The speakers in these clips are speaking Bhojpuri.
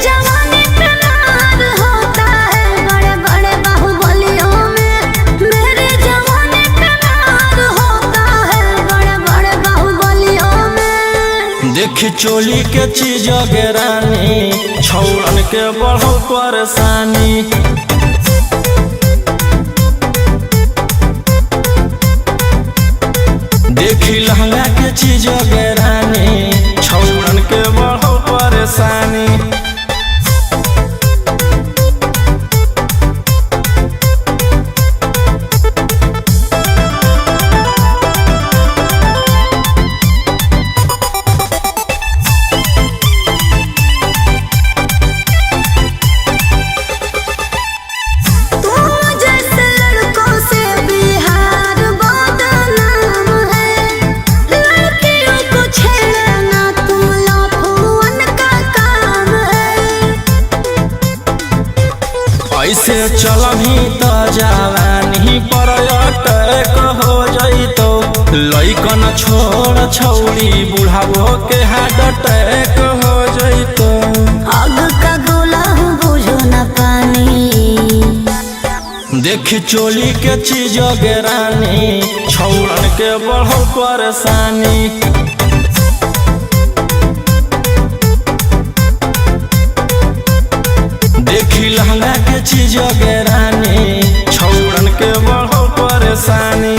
जवानी पे मार होता है बड़े बड़े बाहुबलियों में। मेरे जवानी पे मार होता है बड़े बड़े बाहुबलियों में। देखी चोली के चीज रानी छौड़न के बढ़ो परेशानी। देखी लहंगा के चीज रानी छौड़न के बढ़ो परेशानी। ऐसे चलही तो जवानी पर अटैक हो जइतो। लइकन छोड़ छौड़ी बुढ़ावो के हार्ट अटैक हो जइतो। आग का गोला बुझो न पानी। देखी चोली के चीज रानी छौड़न के बढ़ो परेशानी। देखी लहंगा के चीज रानी छौड़न के बढ़ो परेशानी।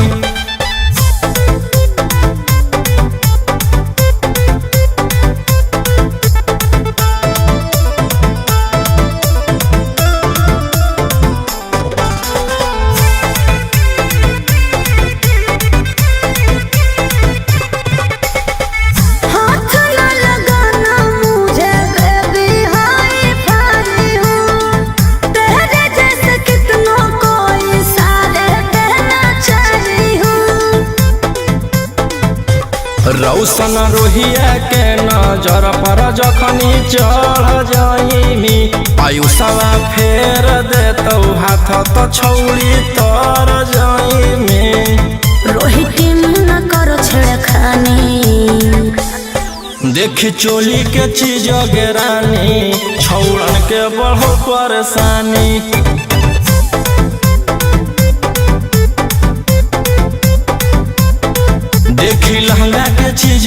रौशन रोहिया के नजर पर जखनी चढ़ जाइमी। आयुषवा फेर देतौ हाथ तो छौड़ी तर जाइमी। रोहित न करो छेड़खानी। देखी चोली के चीज रानी छौड़न के बढ़ो परेशानी। देखी लहंगा के चीज